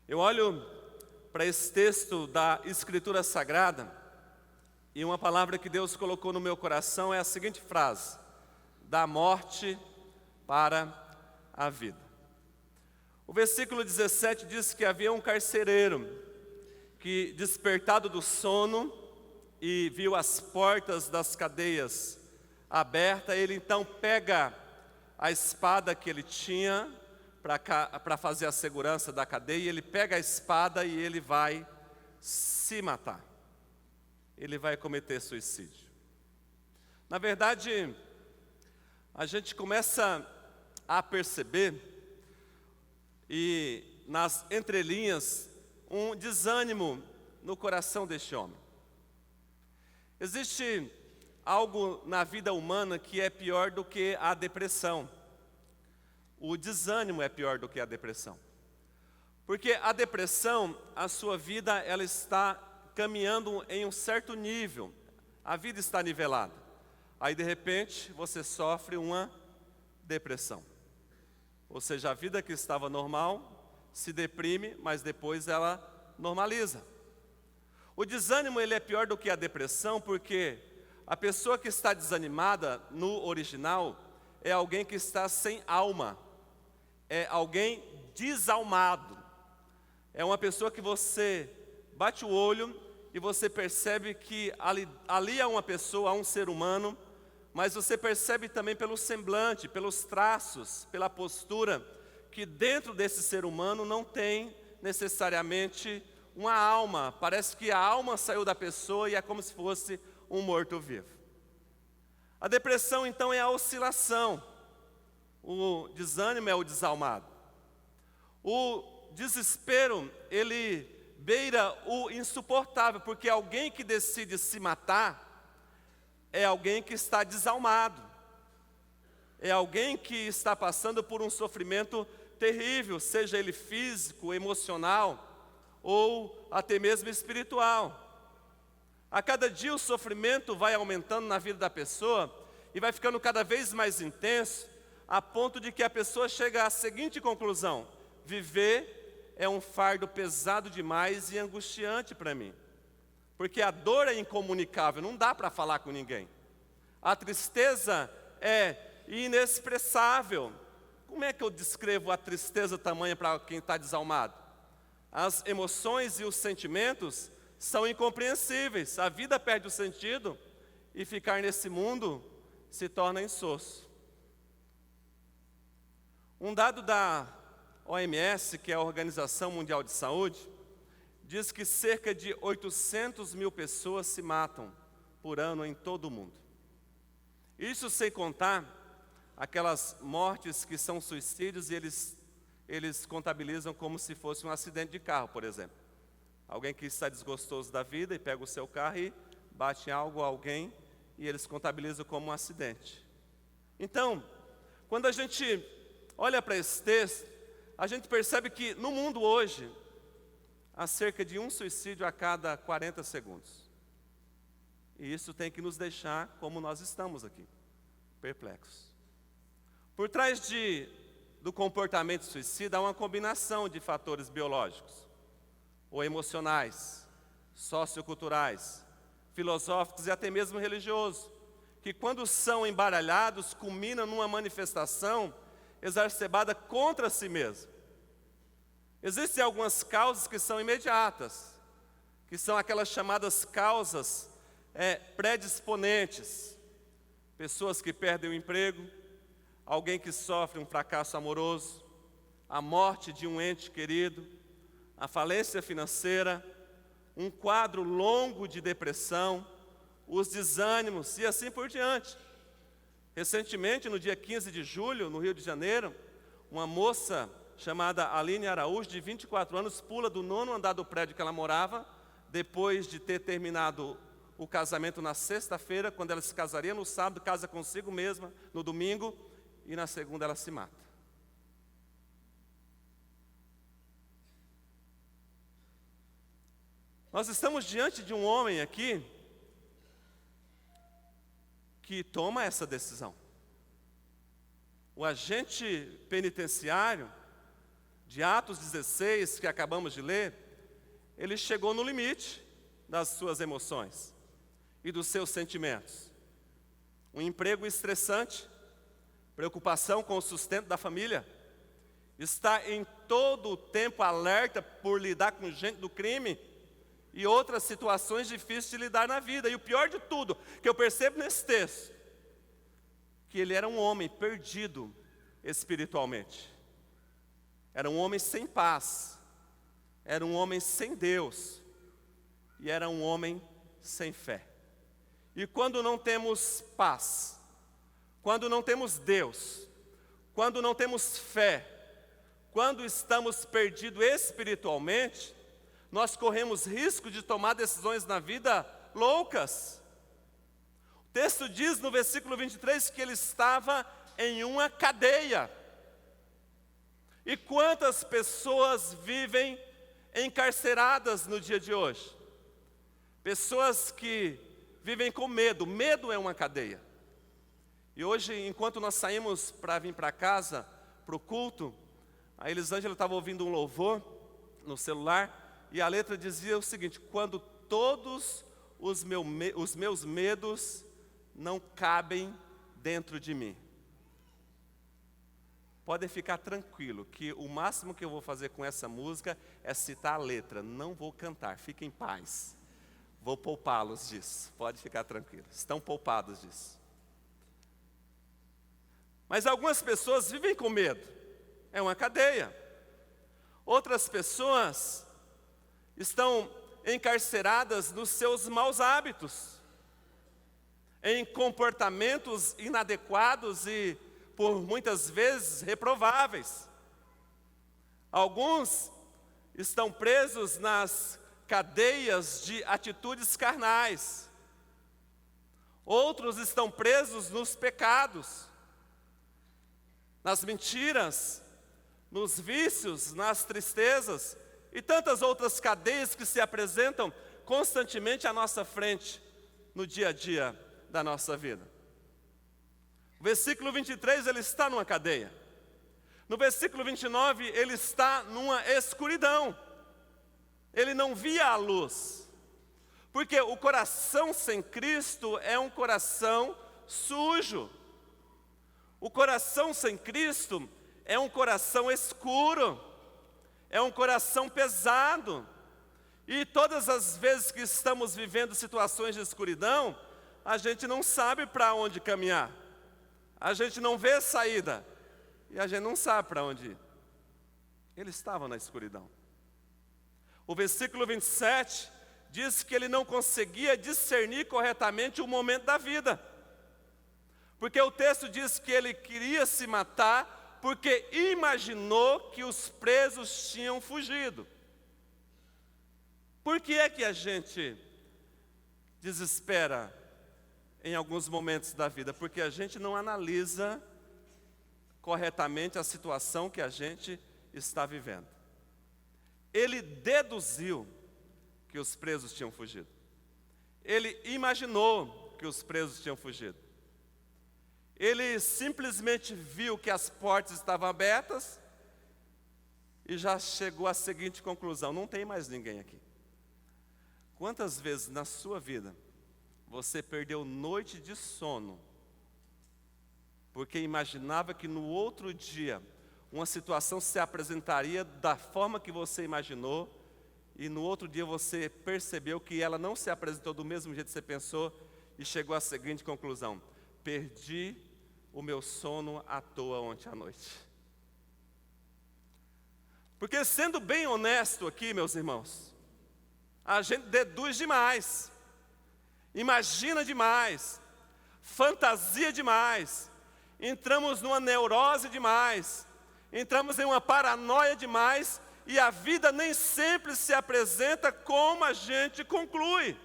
Eu olho para esse texto da Escritura Sagrada e uma palavra que Deus colocou no meu coração é a seguinte frase: da morte para a vida. O versículo 17 diz que havia um carcereiro que, despertado do sono e viu as portas das cadeias abertas, ele então pega a espada que ele tinha para fazer a segurança da cadeia, ele pega a espada e ele vai se matar. Ele vai cometer suicídio. Na verdade, a gente começa a perceber, e nas entrelinhas, um desânimo no coração deste homem. Existe algo na vida humana que é pior do que a depressão. O desânimo é pior do que a depressão. Porque a depressão, a sua vida, ela está caminhando em um certo nível. A vida está nivelada. Aí, de repente, você sofre uma depressão. Ou seja, a vida que estava normal se deprime, mas depois ela normaliza. O desânimo, ele é pior do que a depressão, porque a pessoa que está desanimada, no original, é alguém que está sem alma. É alguém desalmado. É uma pessoa que você bate o olho e você percebe que ali há uma pessoa, há um ser humano, mas você percebe também pelo semblante, pelos traços, pela postura, que dentro desse ser humano não tem necessariamente uma alma. Parece que a alma saiu da pessoa e é como se fosse um morto-vivo. A depressão, então, é a oscilação. O desânimo é o desalmado. O desespero, ele beira o insuportável, porque alguém que decide se matar é alguém que está desalmado. É alguém que está passando por um sofrimento terrível, seja ele físico, emocional ou até mesmo espiritual. A cada dia o sofrimento vai aumentando na vida da pessoa e vai ficando cada vez mais intenso, a ponto de que a pessoa chega à seguinte conclusão: viver é um fardo pesado demais e angustiante para mim. Porque a dor é incomunicável, não dá para falar com ninguém. A tristeza é inexpressável. Como é que eu descrevo a tristeza tamanha para quem está desalmado? As emoções e os sentimentos são incompreensíveis. A vida perde o sentido e ficar nesse mundo se torna insosso. Um dado da OMS, que é a Organização Mundial de Saúde, diz que cerca de 800 mil pessoas se matam por ano em todo o mundo. Isso sem contar aquelas mortes que são suicídios e eles contabilizam como se fosse um acidente de carro, por exemplo. Alguém que está desgostoso da vida e pega o seu carro e bate em algo, alguém, e eles contabilizam como um acidente. Então, quando a gente olha para esse texto, a gente percebe que no mundo hoje, há cerca de um suicídio a cada 40 segundos. E isso tem que nos deixar como nós estamos aqui, perplexos. Por trás do comportamento suicida há uma combinação de fatores biológicos, ou emocionais, socioculturais, filosóficos e até mesmo religiosos, que quando são embaralhados, culminam numa manifestação exacerbada contra si mesmo. Existem algumas causas que são imediatas, que são aquelas chamadas causas predisponentes. Pessoas que perdem o emprego, alguém que sofre um fracasso amoroso, a morte de um ente querido, a falência financeira, um quadro longo de depressão, os desânimos e assim por diante. Recentemente, no dia 15 de julho, no Rio de Janeiro, uma moça chamada Aline Araújo, de 24 anos, pula do 9º andar do prédio que ela morava, depois de ter terminado o casamento na sexta-feira, quando ela se casaria no sábado, casa consigo mesma no domingo, e na segunda ela se mata. Nós estamos diante de um homem aqui que toma essa decisão. O agente penitenciário de Atos 16, que acabamos de ler, ele chegou no limite das suas emoções e dos seus sentimentos. Um emprego estressante, preocupação com o sustento da família, está em todo o tempo alerta por lidar com gente do crime e outras situações difíceis de lidar na vida. E o pior de tudo, que eu percebo nesse texto, que ele era um homem perdido espiritualmente. Era um homem sem paz, era um homem sem Deus e era um homem sem fé. E quando não temos paz, quando não temos Deus, quando não temos fé, quando estamos perdidos espiritualmente, nós corremos risco de tomar decisões na vida loucas. O texto diz no versículo 23 que ele estava em uma cadeia. E quantas pessoas vivem encarceradas no dia de hoje? Pessoas que vivem com medo. Medo é uma cadeia. E hoje, enquanto nós saímos para vir para casa, para o culto, a Elisângela estava ouvindo um louvor no celular, e a letra dizia o seguinte: quando todos os meus medos não cabem dentro de mim. Podem ficar tranquilo que o máximo que eu vou fazer com essa música é citar a letra, não vou cantar, fiquem em paz. Vou poupá-los disso, pode ficar tranquilo, estão poupados disso. Mas algumas pessoas vivem com medo. É uma cadeia. Outras pessoas estão encarceradas nos seus maus hábitos, em comportamentos inadequados e, por muitas vezes, reprováveis. Alguns estão presos nas cadeias de atitudes carnais. Outros estão presos nos pecados, nas mentiras, nos vícios, nas tristezas e tantas outras cadeias que se apresentam constantemente à nossa frente no dia a dia da nossa vida. O versículo 23, ele está numa cadeia. No versículo 29, ele está numa escuridão. Ele não via a luz. Porque o coração sem Cristo é um coração sujo. O coração sem Cristo é um coração escuro, é um coração pesado. E todas as vezes que estamos vivendo situações de escuridão, a gente não sabe para onde caminhar. A gente não vê saída. E a gente não sabe para onde ir. Ele estava na escuridão. O versículo 27 diz que ele não conseguia discernir corretamente o momento da vida. Porque o texto diz que ele queria se matar porque imaginou que os presos tinham fugido. Por que é que a gente desespera em alguns momentos da vida? Porque a gente não analisa corretamente a situação que a gente está vivendo. Ele deduziu que os presos tinham fugido. Ele imaginou que os presos tinham fugido. Ele simplesmente viu que as portas estavam abertas e já chegou à seguinte conclusão: não tem mais ninguém aqui. Quantas vezes na sua vida você perdeu noite de sono porque imaginava que no outro dia uma situação se apresentaria da forma que você imaginou e no outro dia você percebeu que ela não se apresentou do mesmo jeito que você pensou e chegou à seguinte conclusão: perdi o meu sono à toa ontem à noite. Porque, sendo bem honesto aqui, meus irmãos, a gente deduz demais, imagina demais, fantasia demais, entramos numa neurose demais, entramos em uma paranoia demais, e a vida nem sempre se apresenta como a gente conclui.